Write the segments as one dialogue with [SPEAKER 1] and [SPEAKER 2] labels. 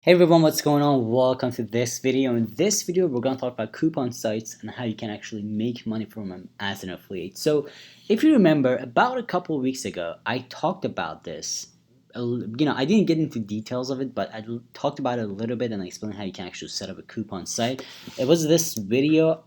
[SPEAKER 1] Hey everyone, what's going on? Welcome to this video. In this video, we're going to talk about coupon sites and how you can actually make money from them as an affiliate. So if you remember, about a couple of weeks ago, I talked about this. I didn't get into details of it, but I talked about it a little bit and I explained how you can actually set up a coupon site. It was this video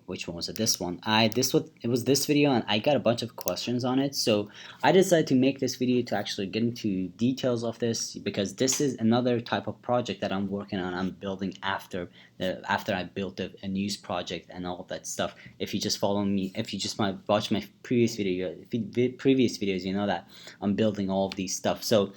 [SPEAKER 1] which one was it? This one. It was this video, and I got a bunch of questions on it. So I decided to make this video to actually get into details of this because this is another type of project that I'm working on. I'm building after I built a news project and all of that stuff. If you just follow me, if you just might watch my previous previous videos, you know that I'm building all of these stuff. So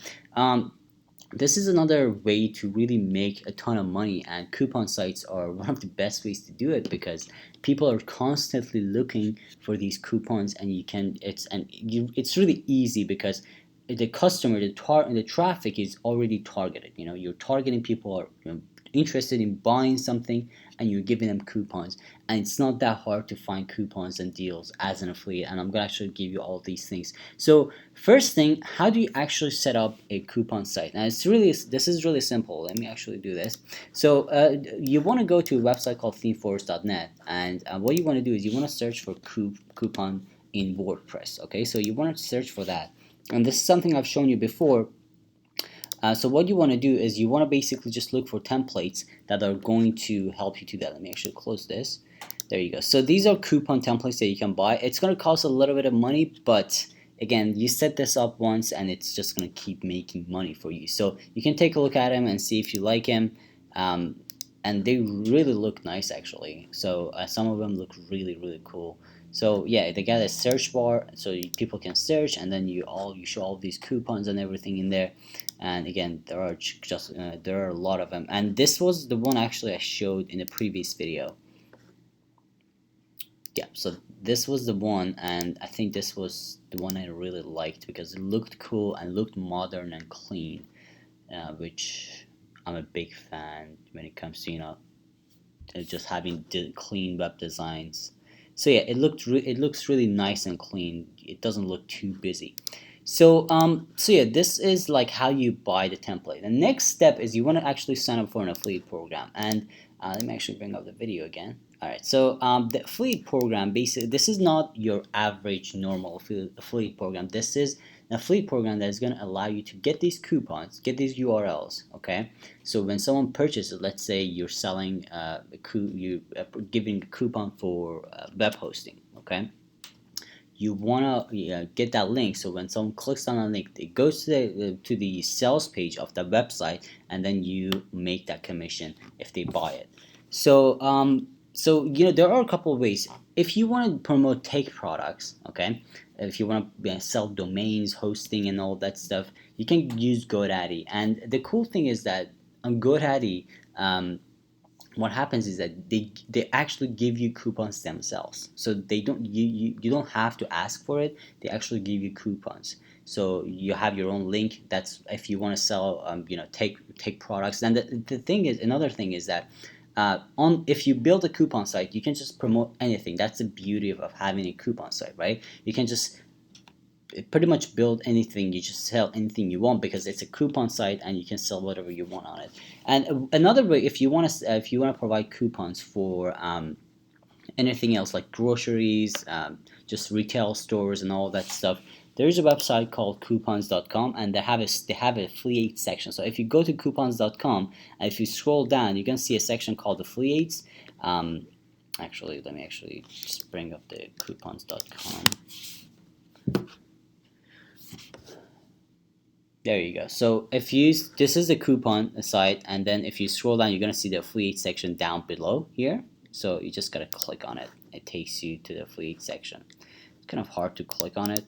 [SPEAKER 1] this is another way to really make a ton of money, and coupon sites are one of the best ways to do it because people are constantly looking for these coupons, and it's really easy because the customer, the traffic is already targeted. You're targeting people who are interested in buying something, and you're giving them coupons, and it's not that hard to find coupons and deals as an affiliate, and I'm gonna actually give you all these things. So first thing, how do you actually set up a coupon site? Now this is really simple. Let me actually do this. So you want to go to a website called themeforest.net, and what you want to do is you want to search for coupon in WordPress. Okay, so you want to search for that, and this is something I've shown you before. So what you want to do is you want to basically just look for templates that are going to help you do that. Let me actually close this. There you go. So these are coupon templates that you can buy. It's going to cost a little bit of money, but again, you set this up once and it's just going to keep making money for you. So you can take a look at them and see if you like them. And they really look nice actually. So some of them look really cool. So yeah, they got a search bar so people can search, and then you show all these coupons and everything in there. And again, there are a lot of them, and this was the one actually I showed in the previous video. Yeah, so this was the one, and I think this was the one I really liked because it looked cool and looked modern and clean, which I'm a big fan when it comes to just having clean web designs. So yeah, it looks really nice and clean. It doesn't look too busy. So yeah, this is like how you buy the template. The next step is you want to actually sign up for an affiliate program. And let me actually bring up the video again. All right, so the affiliate program, basically, this is not your average normal affiliate program. This is an affiliate program that is going to allow you to get these coupons, get these URLs. Okay, so when someone purchases, let's say you're selling giving a coupon for web hosting. Okay, you want to get that link, so when someone clicks on a link, it goes to the sales page of the website, and then you make that commission if they buy it. So there are a couple of ways. If you want to promote tech products, okay, if you want to sell domains, hosting, and all that stuff, you can use GoDaddy. And the cool thing is that on GoDaddy, what happens is that they actually give you coupons themselves, so they don't you don't have to ask for it. They actually give you coupons, so you have your own link. That's if you want to sell take products. And the thing is, another thing is that on if you build a coupon site, you can just promote anything. That's the beauty of having a coupon site, right? You can just pretty much build anything. You just sell anything you want because it's a coupon site and you can sell whatever you want on it. And another way, if you want to provide coupons for anything else like groceries, just retail stores and all that stuff, there's a website called coupons.com, and they have an affiliate section. So if you go to coupons.com and if you scroll down, you can see a section called affiliates. Actually, let me actually just bring up the coupons.com. There you go. So this is the coupon site, and then if you scroll down, you're gonna see the affiliate section down below here. So you just gotta click on it. It takes you to the affiliate section. It's kind of hard to click on it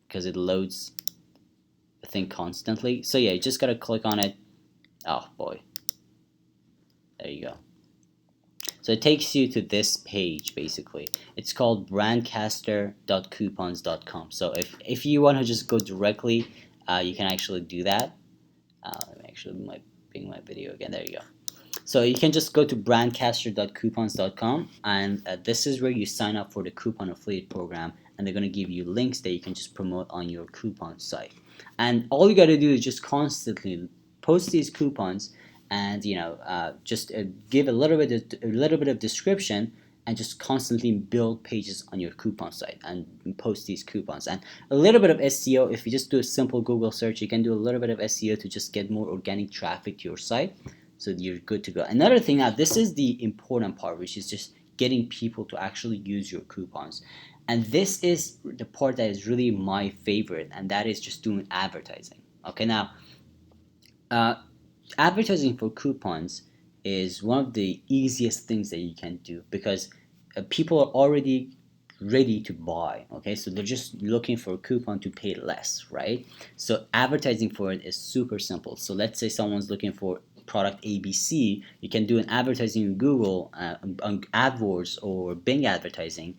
[SPEAKER 1] because it loads the thing constantly. So yeah, you just gotta click on it. Oh boy. There you go. So it takes you to this page basically. It's called brandcaster.coupons.com. So if you want to just go directly, you can actually do that. Let me actually bring my video again. There you go. So you can just go to brandcaster.coupons.com, and this is where you sign up for the coupon affiliate program, and they're going to give you links that you can just promote on your coupon site. And all you got to do is just constantly post these coupons, and just give a little bit of description, and just constantly build pages on your coupon site and post these coupons. And a little bit of SEO, if you just do a simple Google search, you can do a little bit of SEO to just get more organic traffic to your site, so you're good to go. Another thing, now this is the important part, which is just getting people to actually use your coupons. And this is the part that is really my favorite, and that is just doing advertising. Okay, now advertising for coupons is one of the easiest things that you can do, because people are already ready to buy. Okay, so they're just looking for a coupon to pay less, right? So advertising for it is super simple. So let's say someone's looking for product ABC, you can do an advertising in Google, on AdWords or Bing advertising.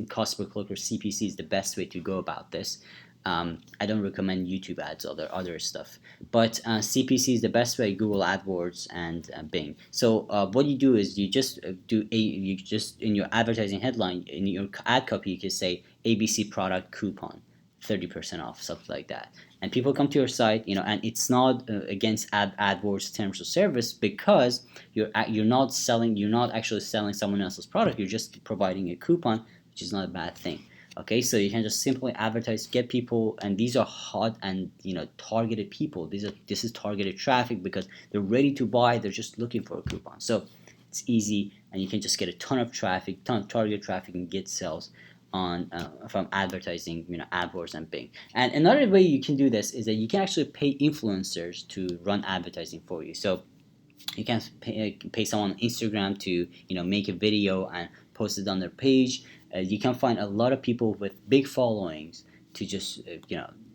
[SPEAKER 1] Cost per click, or CPC, is the best way to go about this. I don't recommend YouTube ads or other stuff, but CPC is the best way. Google AdWords and Bing. So what you do is you just you just in your advertising headline, in your ad copy, you can say ABC product coupon, 30% off, something like that. And people come to your site, and it's not against AdWords terms of service, because you're not actually selling someone else's product. You're just providing a coupon, which is not a bad thing. Okay, so you can just simply advertise, get people, and these are hot and targeted people. This is targeted traffic, because they're ready to buy. They're just looking for a coupon. So it's easy, and you can just get a ton of traffic, ton of targeted traffic, and get sales on from advertising, AdWords and Bing. And another way you can do this is that you can actually pay influencers to run advertising for you. So you can pay someone on Instagram to make a video and post it on their page. You can find a lot of people with big followings to just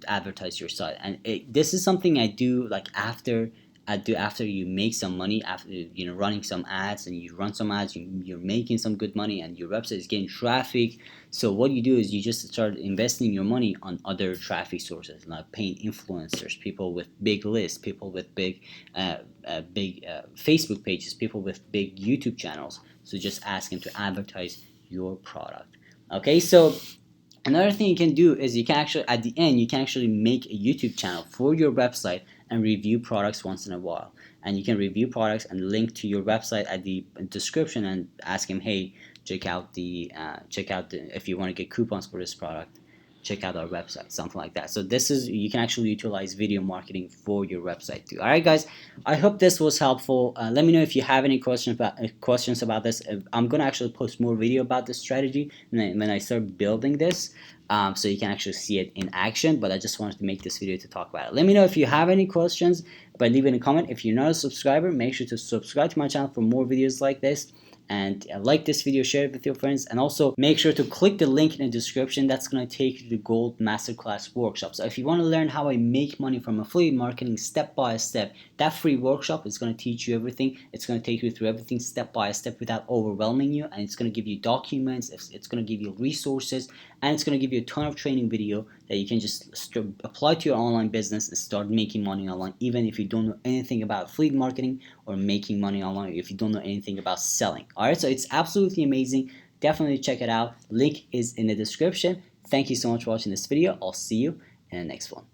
[SPEAKER 1] advertise your site. And this is something I do after you make some money, after running some ads, and you run some ads, you're making some good money, and your website is getting traffic. So what you do is you just start investing your money on other traffic sources, like paying influencers, people with big lists, people with big Facebook pages, people with big YouTube channels. So just ask them to advertise your product. Okay, so another thing you can do is you can actually, at the end, you can actually make a YouTube channel for your website and review products once in a while. And you can review products and link to your website at the description, and ask him, hey, check out the if you want to get coupons for this product, check out our website, something like that. So you can actually utilize video marketing for your website too. All right, guys, I hope this was helpful. Let me know if you have any questions about this. I'm gonna actually post more video about this strategy when I start building this, so you can actually see it in action. But I just wanted to make this video to talk about it. Let me know if you have any questions by leaving a comment. If you're not a subscriber, make sure to subscribe to my channel for more videos like this. And like this video, share it with your friends, and also make sure to click the link in the description. That's going to take you to the Gold Masterclass workshop. So if you want to learn how I make money from affiliate marketing step by step, that free workshop is going to teach you everything. It's going to take you through everything step by step without overwhelming you, and it's going to give you documents, it's going to give you resources, and it's going to give you a ton of training video that you can just apply to your online business and start making money online, even if you don't know anything about affiliate marketing or making money online, if you don't know anything about selling. Alright, so it's absolutely amazing. Definitely check it out. Link is in the description. Thank you so much for watching this video. I'll see you in the next one.